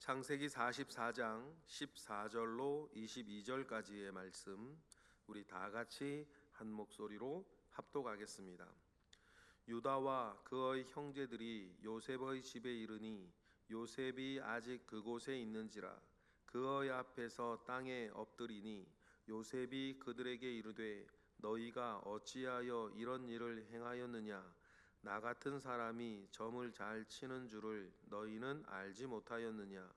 창세기 44장 14절로 22절까지의 말씀, 우리 다 같이 한 목소리로 합독하겠습니다. 유다와 그의 형제들이 요셉의 집에 이르니 요셉이 아직 그곳에 있는지라 그의 앞에서 땅에 엎드리니 요셉이 그들에게 이르되 너희가 어찌하여 이런 일을 행하였느냐? 나 같은 사람이 점을 잘 치는 줄을 너희는 알지 못하였느냐?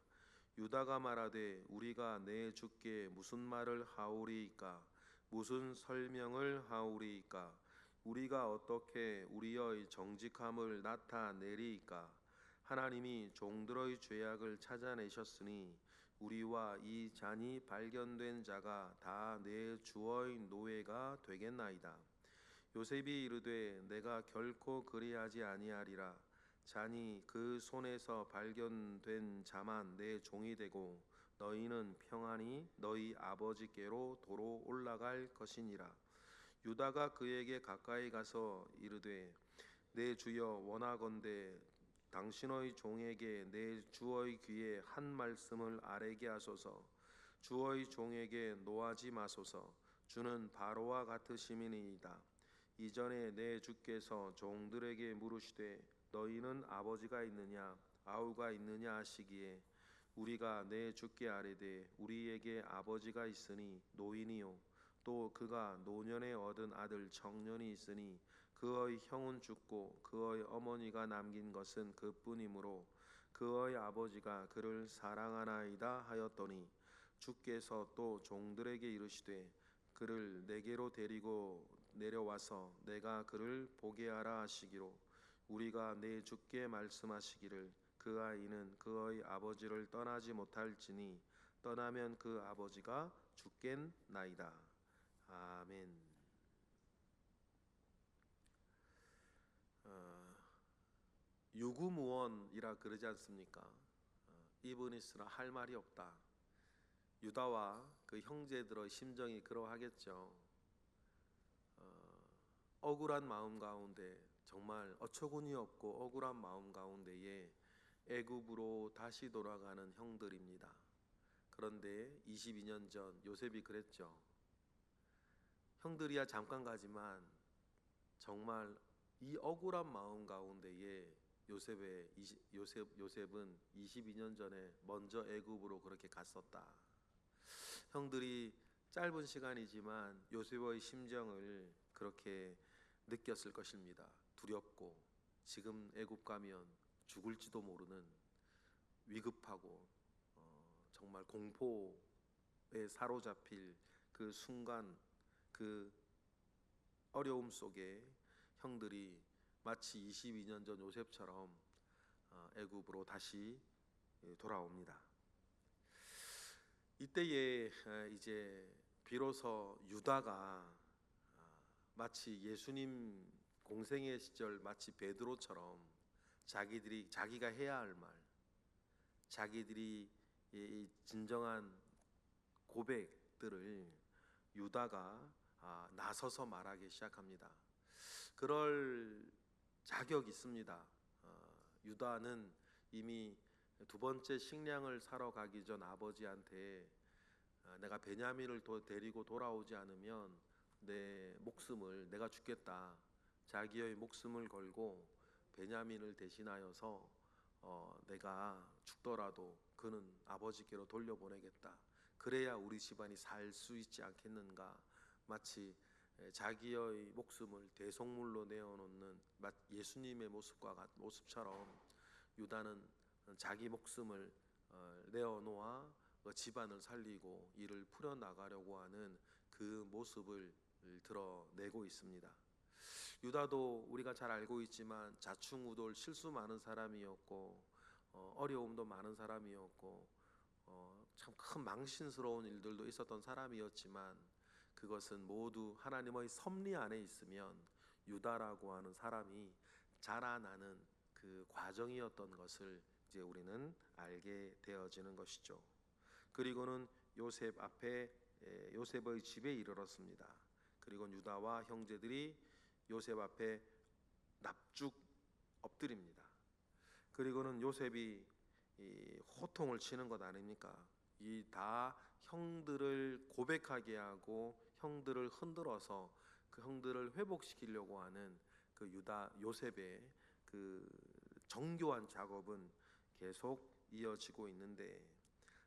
유다가 말하되 우리가 내 주께 무슨 말을 하오리이까? 무슨 설명을 하오리이까? 우리가 어떻게 우리의 정직함을 나타내리이까? 하나님이 종들의 죄악을 찾아내셨으니 우리와 이 잔이 발견된 자가 다 내 주의 노예가 되겠나이다. 요셉이 이르되 내가 결코 그리하지 아니하리라. 잔이 그 손에서 발견된 자만 내 종이 되고 너희는 평안히 너희 아버지께로 도로 올라갈 것이니라. 유다가 그에게 가까이 가서 이르되 내 주여 원하건대 당신의 종에게 내 주의 귀에 한 말씀을 아뢰게 하소서. 주의 종에게 노하지 마소서. 주는 바로와 같으심이니이다. 이전에 내 주께서 종들에게 물으시되 너희는 아버지가 있느냐 아우가 있느냐 하시기에 우리가 내 주께 아뢰되 우리에게 아버지가 있으니 노인이요 또 그가 노년에 얻은 아들 청년이 있으니 그의 형은 죽고 그의 어머니가 남긴 것은 그뿐이므로 그의 아버지가 그를 사랑하나이다 하였더니 주께서 또 종들에게 이르시되 그를 내게로 데리고 내려와서 내가 그를 보게 하라 하시기로 우리가 내 주께 말씀하시기를 그 아이는 그의 아버지를 떠나지 못할지니 떠나면 그 아버지가 죽겠나이다. 아멘. 유구무원이라 그러지 않습니까? 입은 있으나 할 말이 없다. 유다와 그 형제들의 심정이 그러하겠죠. 억울한 마음 가운데, 정말 어처구니 없고 억울한 마음 가운데에 애굽으로 다시 돌아가는 형들입니다. 그런데 22년 전 요셉이 그랬죠. 형들이야 잠깐 가지만 정말 이 억울한 마음 가운데에 요셉은 22년 전에 먼저 애굽으로 그렇게 갔었다. 형들이 짧은 시간이지만 요셉의 심정을 그렇게 느꼈을 것입니다. 두렵고 지금 애굽 가면 죽을지도 모르는 위급하고 정말 공포에 사로잡힐 그 순간, 그 어려움 속에 형들이 마치 22년 전 요셉처럼 애굽으로 다시 돌아옵니다. 이때에 이제 비로소 유다가 마치 예수님 공생의 시절 마치 베드로처럼 자기가 해야 할 말, 자기들이 이 진정한 고백들을 유다가 나서서 말하기 시작합니다. 그럴 자격이 있습니다. 유다는 이미 두 번째 식량을 사러 가기 전 아버지한테 내가 베냐민을 데리고 돌아오지 않으면 내 목숨을 내가 죽겠다. 자기의 목숨을 걸고 베냐민을 대신하여서 내가 죽더라도 그는 아버지께로 돌려보내겠다. 그래야 우리 집안이 살 수 있지 않겠는가. 마치 자기의 목숨을 대속물로 내어놓는 예수님의 모습처럼 유다는 자기 목숨을 내어놓아 집안을 살리고 일을 풀어나가려고 하는 그 모습을 드러내고 있습니다. 유다도 우리가 잘 알고 있지만 자충우돌 실수 많은 사람이었고 어려움도 많은 사람이었고 참 큰 망신스러운 일들도 있었던 사람이었지만 그것은 모두 하나님의 섭리 안에 있으면 유다라고 하는 사람이 자라나는 그 과정이었던 것을 이제 우리는 알게 되어지는 것이죠. 그리고는 요셉의 집에 이르렀습니다. 그리고 유다와 형제들이 요셉 앞에 납죽 엎드립니다. 그리고는 요셉이 이 호통을 치는 것 아닙니까? 이 다 형들을 고백하게 하고 형들을 흔들어서 그 형들을 회복시키려고 하는 그 유다 요셉의 그 정교한 작업은 계속 이어지고 있는데,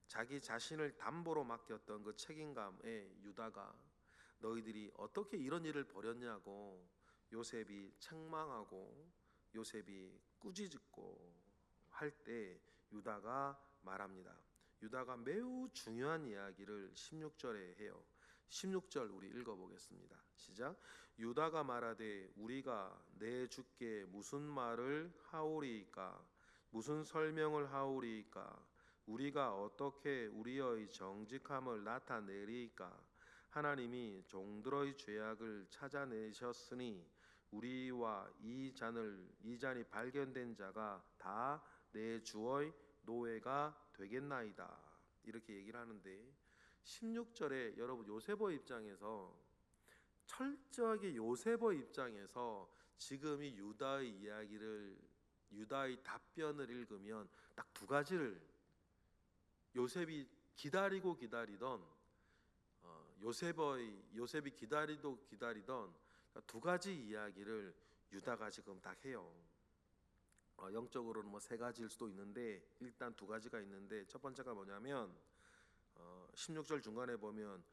자기 자신을 담보로 맡겼던 그 책임감에 유다가 너희들이 어떻게 이런 일을 벌였냐고 요셉이 책망하고 요셉이 꾸짖고 할 때 유다가 말합니다. 유다가 매우 중요한 이야기를 16절에 해요. 16절 우리 읽어보겠습니다. 시작. 유다가 말하되 우리가 내 주께 무슨 말을 하오리이까? 무슨 설명을 하오리이까? 우리가 어떻게 우리의 정직함을 나타내리이까? 하나님이 종들의 죄악을 찾아내셨으니 우리와 이 잔이 발견된 자가 다 내 주의 노예가 되겠나이다. 이렇게 얘기를 하는데, 16절에 여러분 요셉의 입장에서, 철저하게 요셉의 입장에서 지금 이 유다의 이야기를, 유다의 답변을 읽으면 딱 두 가지를, 요셉이 기다리던 요셉이 기다리던 두 가지 이야기를 유다가 지금 딱 해요. 영적으로는 뭐 세 가지일 수도 있는데 일단 두 가지가 있는데, 첫 번째가 뭐냐면 16절 중간에 보면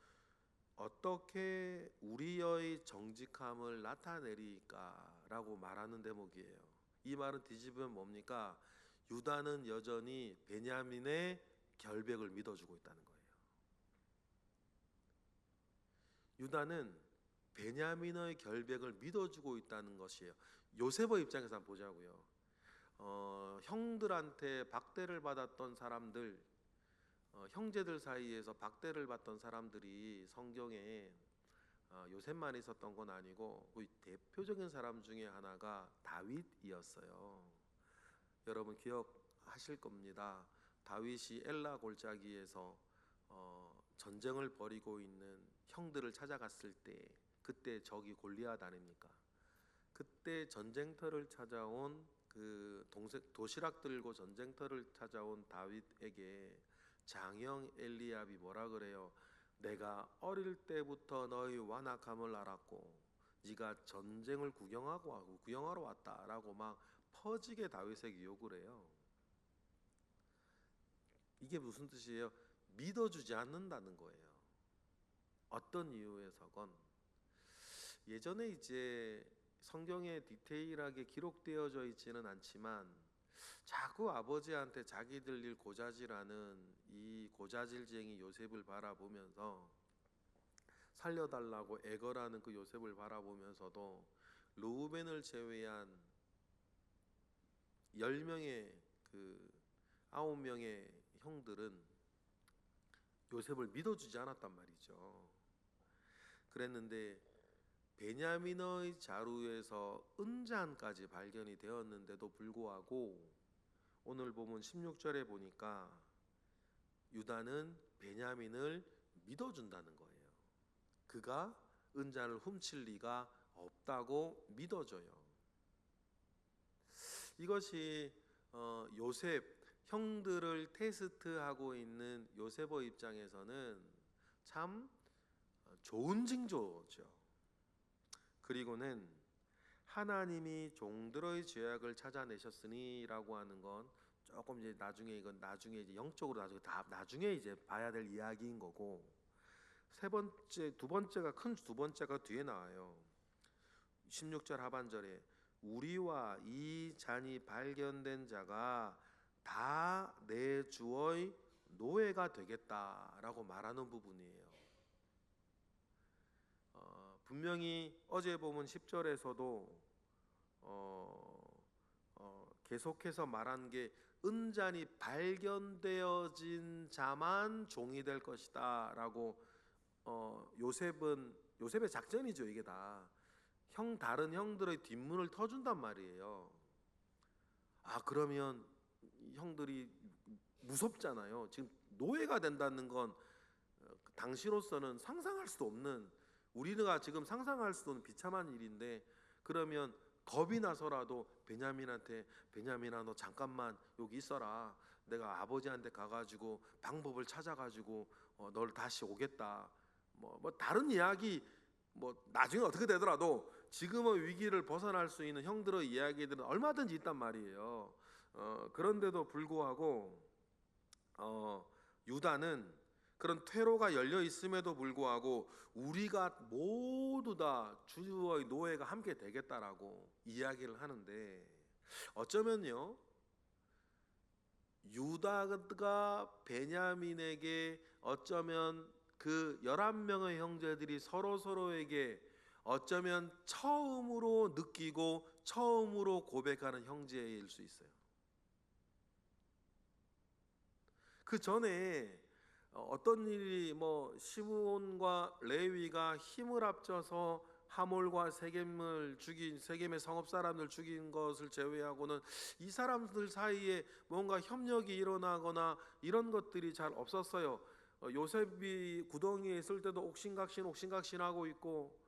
어떻게 우리의 정직함을 나타내리까라고 말하는 대목이에요. 이 말은 뒤집으면 뭡니까? 유다는 여전히 베냐민의 결백을 믿어주고 있다는 거예요. 유다는 베냐민의 결백을 믿어주고 있다는 것이에요. 요셉의 입장에서 한번 보자고요. 형들한테 박대를 받았던 사람들, 형제들 사이에서 박대를 받던 사람들이 성경에 요셉만 있었던 건 아니고 그 대표적인 사람 중에 하나가 다윗이었어요. 여러분 기억하실 겁니다. 다윗이 엘라 골짜기에서 전쟁을 벌이고 있는 형들을 찾아갔을 때, 그때 적이 골리앗 아닙니까? 그때 전쟁터를 찾아온 그 도시락 들고 전쟁터를 찾아온 다윗에게 장형 엘리압이 뭐라 그래요? 내가 어릴 때부터 너희 완악함을 알았고 네가 전쟁을 구경하러 왔다라고 막 퍼지게 다윗에게 욕을 해요. 이게 무슨 뜻이에요? 믿어주지 않는다는 거예요. 어떤 이유에서건. 예전에 이제 성경에 디테일하게 기록되어져 있지는 않지만 자꾸 아버지한테 자기들 일 고자질하는 이 고자질쟁이 요셉을 바라보면서, 살려달라고 애걸하는 그 요셉을 바라보면서도 르우벤을 제외한 10명의 그 9명의 형들은 요셉을 믿어주지 않았단 말이죠. 그랬는데 베냐민의 자루에서 은잔까지 발견이 되었는데도 불구하고 오늘 보면 16절에 보니까 유다는 베냐민을 믿어준다는 거예요. 그가 은잔을 훔칠 리가 없다고 믿어줘요. 이것이 요셉, 형들을 테스트하고 있는 요셉의 입장에서는 참 좋은 징조죠. 그리고는 하나님이 종들의 죄악을 찾아내셨으니라고 하는 건 조금 이제 나중에 이제 영적으로 나중에 이제 봐야 될 이야기인 거고, 두 번째가 뒤에 나와요. 16절 하반절에 우리와 이 잔이 발견된 자가 다 내 주의 노예가 되겠다라고 말하는 부분이에요. 분명히 어제 보면 10절에서도 계속해서 말한 게 은잔이 발견되어진 자만 종이 될 것이다 라고, 요셉의 작전이죠. 이게 다 다른 형들의 뒷문을 터준단 말이에요. 그러면 형들이 무섭잖아요. 지금 노예가 된다는 건 당시로서는 상상할 수도 없는, 우리가 지금 상상할 수도 없는 비참한 일인데, 그러면 겁이 나서라도 베냐민한테, 베냐민아 너 잠깐만 여기 있어라, 내가 아버지한테 가가지고 방법을 찾아가지고 널 다시 오겠다. 뭐 다른 이야기 나중에 어떻게 되더라도 지금의 위기를 벗어날 수 있는 형들의 이야기들은 얼마든지 있단 말이에요. 그런데도 불구하고 유다는 그런 퇴로가 열려 있음에도 불구하고 우리가 모두 다 주의 노예가 함께 되겠다라고 이야기를 하는데, 어쩌면요 유다가 베냐민에게 어쩌면 그 11명의 형제들이 서로에게 어쩌면 처음으로 느끼고 처음으로 고백하는 형제일 수 있어요. 그 전에 어떤 일이 시므온과 레위가 힘을 합쳐서 하몰과 세겜의 성읍 사람들 죽인 것을 제외하고는 이 사람들 사이에 뭔가 협력이 일어나거나 이런 것들이 잘 없었어요. 요셉이 구덩이에 있을 때도 옥신각신 하고 있고,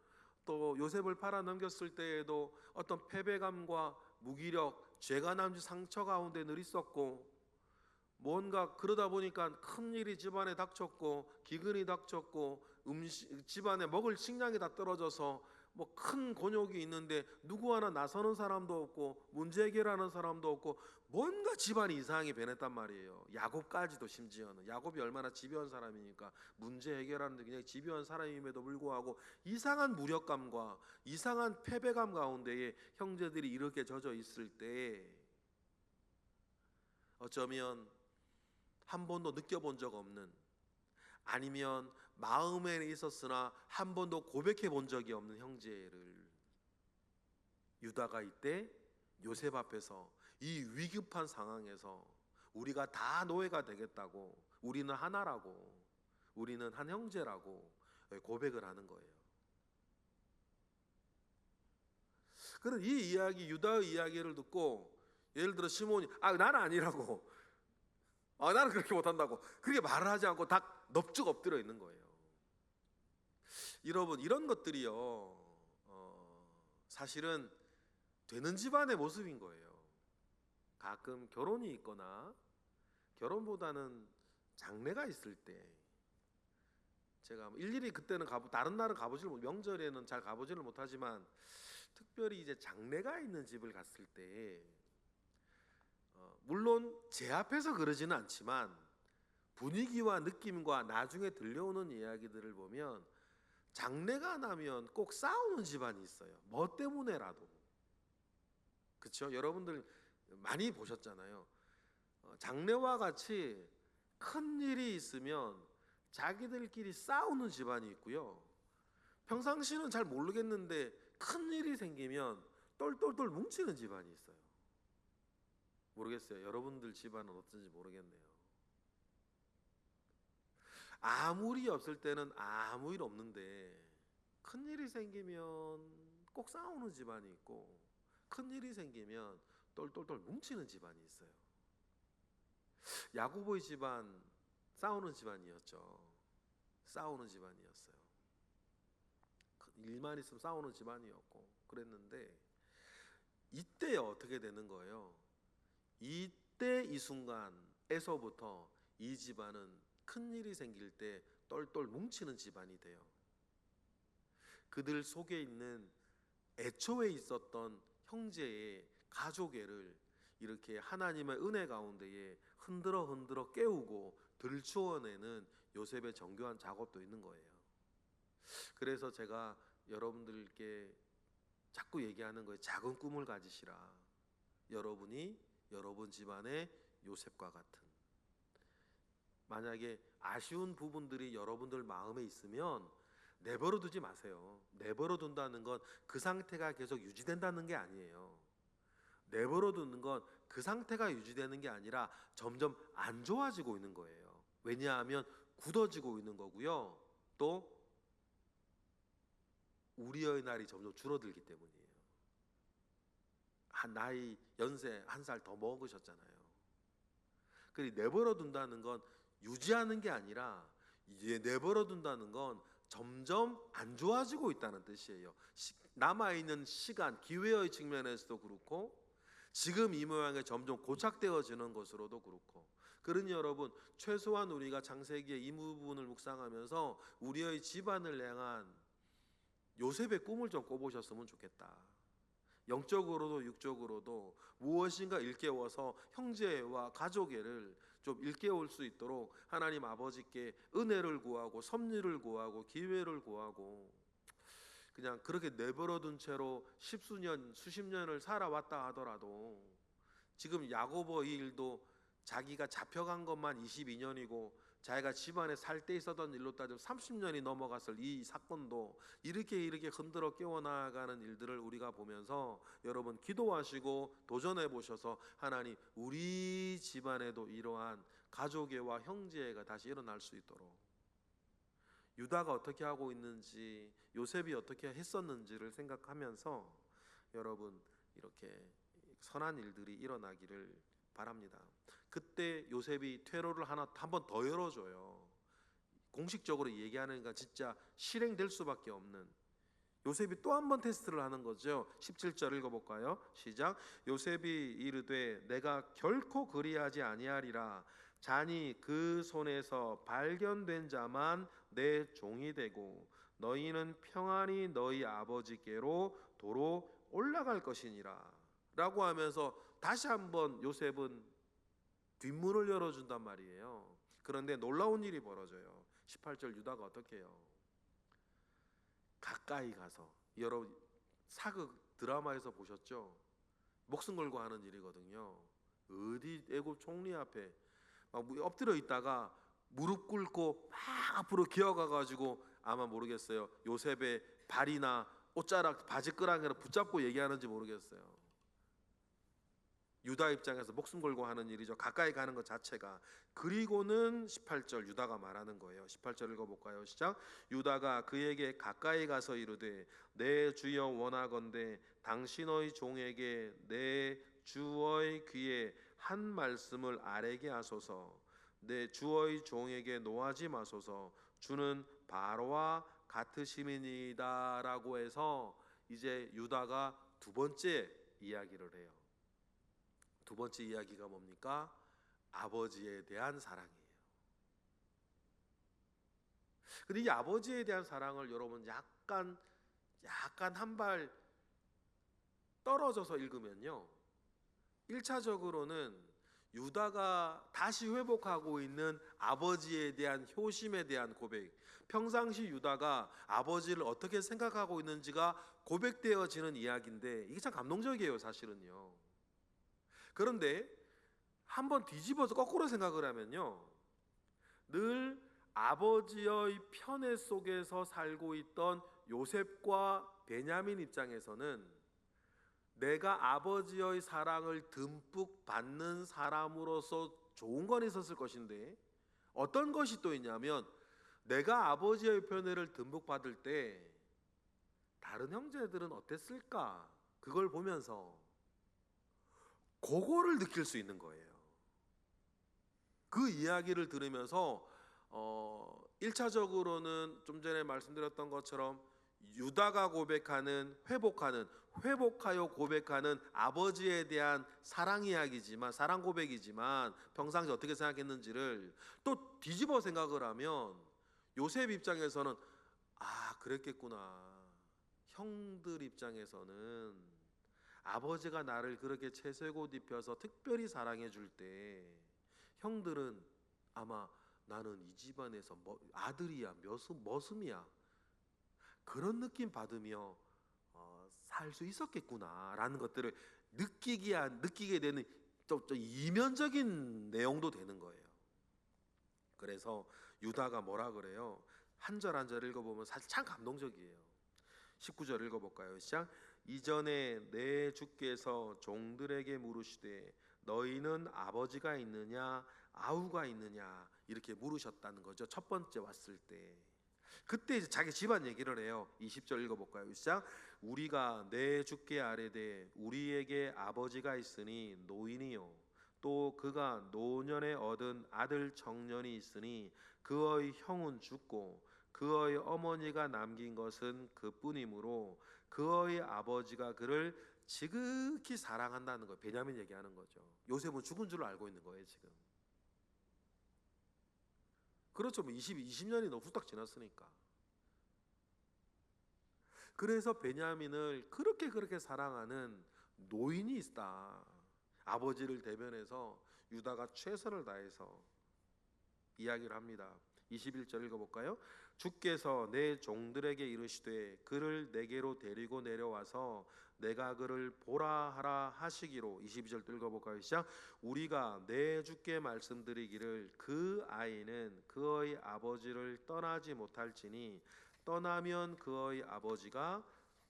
또 요셉을 팔아 넘겼을 때에도 어떤 패배감과 무기력, 죄가 남은 상처 가운데 늘 있었고, 뭔가 그러다 보니까 큰 일이 집안에 닥쳤고 기근이 닥쳤고 집안에 먹을 식량이 다 떨어져서 큰 곤욕이 있는데 누구 하나 나서는 사람도 없고 문제 해결하는 사람도 없고 뭔가 집안이 이상하게 변했단 말이에요. 야곱까지도, 심지어는 야곱이 얼마나 집요한 사람이니까 문제 해결하는데 굉장히 집요한 사람임에도 불구하고 이상한 무력감과 이상한 패배감 가운데에 형제들이 이렇게 젖어 있을 때 어쩌면 한 번도 느껴본 적 없는, 아니면 마음에 있었으나 한 번도 고백해 본 적이 없는 형제를 유다가 이때 요셉 앞에서 이 위급한 상황에서 우리가 다 노예가 되겠다고, 우리는 하나라고, 우리는 한 형제라고 고백을 하는 거예요. 그런 이 이야기, 유다의 이야기를 듣고 예를 들어 시몬이 나는 아니라고, 나는 그렇게 못한다고 그렇게 말을 하지 않고 다 넙죽 엎드려 있는 거예요. 여러분, 이런 것들이요 사실은 되는 집안의 모습인 거예요. 가끔 결혼이 있거나 결혼보다는 장례가 있을 때, 제가 일일이 그때는 다른 날은 명절에는 잘 가보지를 못하지만 특별히 이제 장례가 있는 집을 갔을 때 물론 제 앞에서 그러지는 않지만 분위기와 느낌과 나중에 들려오는 이야기들을 보면 장례가 나면 꼭 싸우는 집안이 있어요. 뭐 때문에라도. 그렇죠? 여러분들 많이 보셨잖아요. 장례와 같이 큰 일이 있으면 자기들끼리 싸우는 집안이 있고요. 평상시는 잘 모르겠는데 큰 일이 생기면 똘똘똘 뭉치는 집안이 있어요. 모르겠어요. 여러분들 집안은 어떤지 모르겠네요. 아무 일이 없을 때는 아무 일 없는데 큰 일이 생기면 꼭 싸우는 집안이 있고, 큰 일이 생기면 똘똘똘 뭉치는 집안이 있어요. 야고보의 집안 싸우는 집안이었죠. 싸우는 집안이었어요. 일만 있으면 싸우는 집안이었고 그랬는데 이때 어떻게 되는 거예요? 이때 이 순간에서부터 이 집안은 큰 일이 생길 때 똘똘 뭉치는 집안이 돼요. 그들 속에 있는 애초에 있었던 형제의 가족애를 이렇게 하나님의 은혜 가운데에 흔들어 깨우고 들추어내는 요셉의 정교한 작업도 있는 거예요. 그래서 제가 여러분들께 자꾸 얘기하는 거예요. 작은 꿈을 가지시라. 여러분이 여러분 집안의 요셉과 같은, 만약에 아쉬운 부분들이 여러분들 마음에 있으면 내버려 두지 마세요. 내버려 둔다는 건 그 상태가 계속 유지된다는 게 아니에요. 내버려 두는 건 그 상태가 유지되는 게 아니라 점점 안 좋아지고 있는 거예요. 왜냐하면 굳어지고 있는 거고요. 또 우리의 날이 점점 줄어들기 때문이에요. 나이 연세 한 살 더 먹으셨잖아요. 그리고 내버려 둔다는 건 유지하는 게 아니라 이제 내버려 둔다는 건 점점 안 좋아지고 있다는 뜻이에요. 남아있는 시간, 기회의 측면에서도 그렇고 지금 이 모양에 점점 고착되어지는 것으로도 그렇고, 그러니 여러분, 최소한 우리가 창세기의 이 부분을 묵상하면서 우리의 집안을 향한 요셉의 꿈을 좀 꿔보셨으면 좋겠다. 영적으로도 육적으로도 무엇인가 일깨워서 형제와 가족애를 좀 일깨울 수 있도록 하나님 아버지께 은혜를 구하고 섭리를 구하고 기회를 구하고, 그냥 그렇게 내버려둔 채로 십수년 수십 년을 살아왔다 하더라도, 지금 야고보 이 일도 자기가 잡혀간 것만 22년이고 자기가 집안에 살 때 있었던 일로 따지면 30년이 넘어갔을 이 사건도 이렇게 흔들어 깨워나가는 일들을 우리가 보면서 여러분 기도하시고 도전해 보셔서 하나님, 우리 집안에도 이러한 가족애와 형제애가 다시 일어날 수 있도록, 유다가 어떻게 하고 있는지 요셉이 어떻게 했었는지를 생각하면서 여러분 이렇게 선한 일들이 일어나기를 바랍니다. 그때 요셉이 퇴로를 한 번 더 열어줘요. 공식적으로 얘기하니까 진짜 실행될 수밖에 없는, 요셉이 또 한 번 테스트를 하는 거죠. 17절 읽어볼까요? 시작. 요셉이 이르되 내가 결코 그리하지 아니하리라. 잔이 그 손에서 발견된 자만 내 종이 되고 너희는 평안히 너희 아버지께로 도로 올라갈 것이니라 라고 하면서 다시 한번 요셉은 뒷문을 열어준단 말이에요. 그런데 놀라운 일이 벌어져요. 18절 유다가 어떻게 해요? 가까이 가서, 여러분 사극 드라마에서 보셨죠? 목숨 걸고 하는 일이거든요. 어디 애굽 총리 앞에 막 엎드려 있다가 무릎 꿇고 막 앞으로 기어가가지고, 아마 모르겠어요, 요셉의 발이나 옷자락 바지끄랑이를 붙잡고 얘기하는지 모르겠어요. 유다 입장에서 목숨 걸고 하는 일이죠. 가까이 가는 것 자체가. 그리고는 18절 유다가 말하는 거예요. 18절 읽어볼까요? 시작. 유다가 그에게 가까이 가서 이르되 내 주여 원하건대 당신의 종에게 내 주의 귀에 한 말씀을 아뢰게 하소서. 내 주의 종에게 노하지 마소서. 주는 바로와 같으심이니이다 라고 해서 이제 유다가 두 번째 이야기를 해요. 두 번째 이야기가 뭡니까? 아버지에 대한 사랑이에요. 근데 이 아버지에 대한 사랑을 여러분 약간 한 발 떨어져서 읽으면요, 1차적으로는 유다가 다시 회복하고 있는 아버지에 대한 효심에 대한 고백, 평상시 유다가 아버지를 어떻게 생각하고 있는지가 고백되어지는 이야기인데, 이게 참 감동적이에요 사실은요. 그런데 한번 뒤집어서 거꾸로 생각을 하면요, 늘 아버지의 편애 속에서 살고 있던 요셉과 베냐민 입장에서는 내가 아버지의 사랑을 듬뿍 받는 사람으로서 좋은 건 있었을 것인데, 어떤 것이 또 있냐면 내가 아버지의 편애를 듬뿍 받을 때 다른 형제들은 어땠을까, 그걸 보면서 그거를 느낄 수 있는 거예요. 그 이야기를 들으면서 1차적으로는 좀 전에 말씀드렸던 것처럼 유다가 고백하는 회복하여 고백하는 아버지에 대한 사랑 이야기지만, 사랑 고백이지만 평상시 어떻게 생각했는지를 또 뒤집어 생각을 하면 요셉 입장에서는 그랬겠구나. 형들 입장에서는 아버지가 나를 그렇게 채색옷 입혀서 특별히 사랑해 줄 때 형들은 아마 나는 이 집안에서 아들이야, 머슴이야, 그런 느낌 받으며 살 수 있었겠구나라는 것들을 느끼게 되는 좀 이면적인 내용도 되는 거예요. 그래서 유다가 뭐라 그래요? 한 절 한 절 읽어보면 사실 참 감동적이에요. 19절 읽어볼까요? 시작. 이전에 내 주께서 종들에게 물으시되 너희는 아버지가 있느냐 아우가 있느냐 이렇게 물으셨다는 거죠. 첫 번째 왔을 때. 그때 이제 자기 집안 얘기를 해요. 20절 읽어볼까요? 시작. 우리가 내 주께 아뢰되 우리에게 아버지가 있으니 노인이요 또 그가 노년에 얻은 아들 청년이 있으니 그의 형은 죽고 그의 어머니가 남긴 것은 그뿐이므로 그의 아버지가 그를 지극히 사랑한다는 거예요. 베냐민 얘기하는 거죠. 요셉은 죽은 줄 알고 있는 거예요 지금. 그렇죠. 뭐 20년이 너무 후딱 지났으니까. 그래서 베냐민을 그렇게 사랑하는 노인이 있다. 아버지를 대변해서 유다가 최선을 다해서 이야기를 합니다. 21절 읽어볼까요? 주께서 내 종들에게 이르시되 그를 내게로 데리고 내려와서 내가 그를 보라 하라 하시기로. 22절 읽어볼까요? 시작. 우리가 내 주께 말씀드리기를 그 아이는 그의 아버지를 떠나지 못할지니 떠나면 그의 아버지가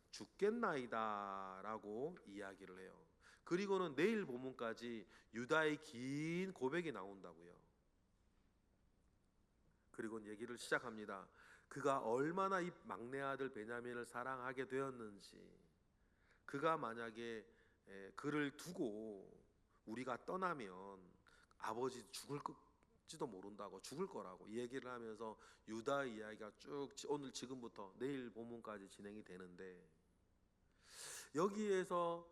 죽겠나이다 라고 이야기를 해요. 그리고는 내일 본문까지 유다의 긴 고백이 나온다고요. 그리고 얘기를 시작합니다. 그가 얼마나 이 막내 아들 베냐민을 사랑하게 되었는지, 그가 만약에 그를 두고 우리가 떠나면 아버지 죽을지도 모른다고, 죽을 거라고 이 얘기를 하면서 유다의 이야기가 쭉 오늘 지금부터 내일 본문까지 진행이 되는데, 여기에서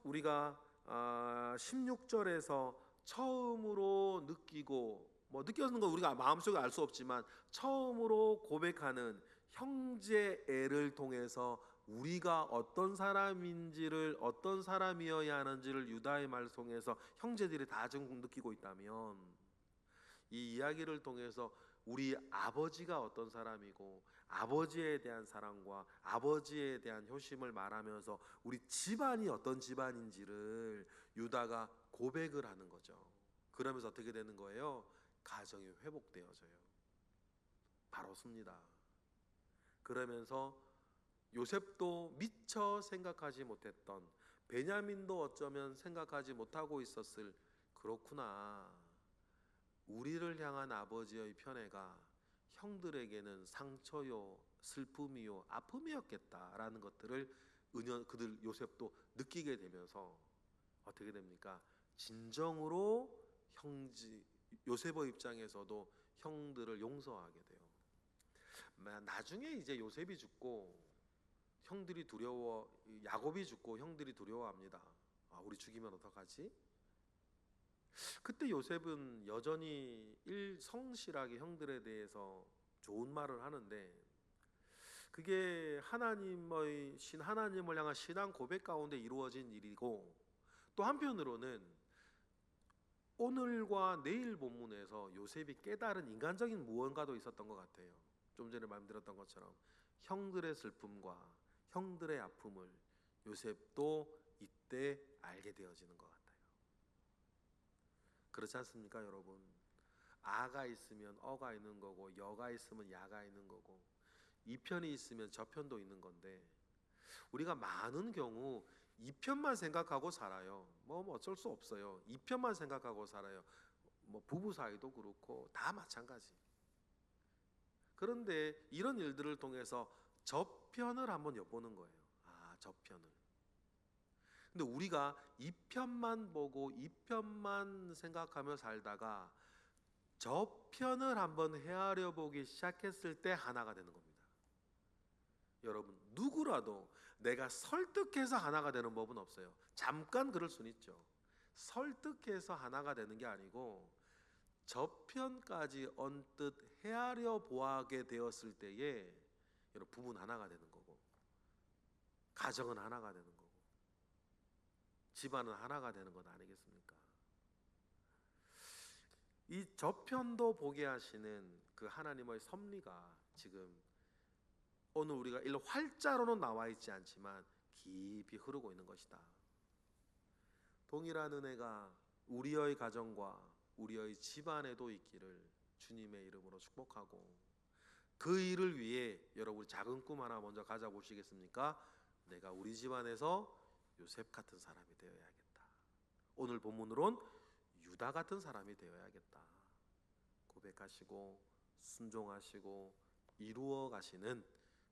우리가 16절에서 처음으로 느끼고, 뭐 느꼈는 건 우리가 마음속에 알 수 없지만 처음으로 고백하는 형제애를 통해서 우리가 어떤 사람인지를, 어떤 사람이어야 하는지를 유다의 말 통해서 형제들이 다 지금 느끼고 있다면, 이 이야기를 통해서 우리 아버지가 어떤 사람이고 아버지에 대한 사랑과 아버지에 대한 효심을 말하면서 우리 집안이 어떤 집안인지를 유다가 고백을 하는 거죠. 그러면서 어떻게 되는 거예요? 가정이 회복되어져요. 바로 습니다. 그러면서 요셉도 미처 생각하지 못했던, 베냐민도 어쩌면 생각하지 못하고 있었을, 그렇구나, 우리를 향한 아버지의 편애가 형들에게는 상처요, 슬픔이요, 아픔이었겠다라는 것들을 그들 요셉도 느끼게 되면서 어떻게 됩니까? 진정으로 요셉의 입장에서도 형들을 용서하게 돼요. 나중에 이제 요셉이 죽고 형들이 야곱이 죽고 형들이 두려워합니다. 우리 죽이면 어떡하지? 그때 요셉은 여전히 성실하게 형들에 대해서 좋은 말을 하는데, 그게 하나님을 향한 신앙 고백 가운데 이루어진 일이고, 또 한편으로는 오늘과 내일 본문에서 요셉이 깨달은 인간적인 무언가도 있었던 것 같아요. 좀 전에 말씀드렸던 것처럼 형들의 슬픔과 형들의 아픔을 요셉도 이때 알게 되어지는 것 같아요. 그렇지 않습니까, 여러분? 아가 있으면 어가 있는 거고, 여가 있으면 야가 있는 거고, 이 편이 있으면 저 편도 있는 건데, 우리가 많은 경우 이 편만 생각하고 살아요. 뭐 어쩔 수 없어요. 이 편만 생각하고 살아요. 뭐 부부 사이도 그렇고 다 마찬가지. 그런데 이런 일들을 통해서 저 편을 한번 엿보는 거예요. 저 편을. 근데 우리가 이 편만 보고 이 편만 생각하며 살다가 저 편을 한번 헤아려 보기 시작했을 때 하나가 되는 겁니다. 여러분, 누구라도 내가 설득해서 하나가 되는 법은 없어요. 잠깐 그럴 수는 있죠. 설득해서 하나가 되는 게 아니고 저편까지 언뜻 헤아려 보게 되었을 때에 여러분, 부부는 하나가 되는 거고, 가정은 하나가 되는 거고, 집안은 하나가 되는 것 아니겠습니까? 이 저편도 보게 하시는 그 하나님의 섭리가 지금 오늘 우리가 일로 활자로는 나와 있지 않지만 깊이 흐르고 있는 것이다. 동일한 은혜가 우리의 가정과 우리의 집안에도 있기를 주님의 이름으로 축복하고, 그 일을 위해 여러분 작은 꿈 하나 먼저 가져보시겠습니까? 내가 우리 집안에서 요셉 같은 사람이 되어야겠다. 오늘 본문으론 유다 같은 사람이 되어야겠다. 고백하시고 순종하시고 이루어 가시는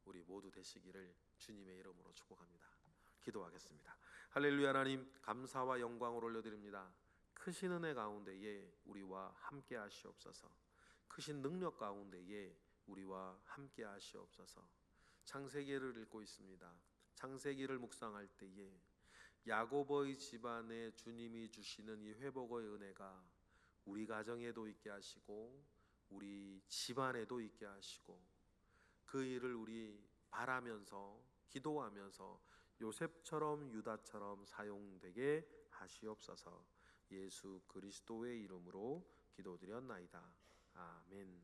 우리 모두 되시기를 주님의 이름으로 축복합니다. 기도하겠습니다. 할렐루야. 하나님, 감사와 영광을 올려드립니다. 크신 은혜 가운데에 우리와 함께 하시옵소서. 크신 능력 가운데에 우리와 함께 하시옵소서. 창세기를 읽고 있습니다. 창세기를 묵상할 때에 야곱의 집안에 주님이 주시는 이 회복의 은혜가 우리 가정에도 있게 하시고 우리 집안에도 있게 하시고 그 일을 우리 바라면서 기도하면서 요셉처럼 유다처럼 사용되게 하시옵소서. 예수 그리스도의 이름으로 기도드렸나이다. 아멘.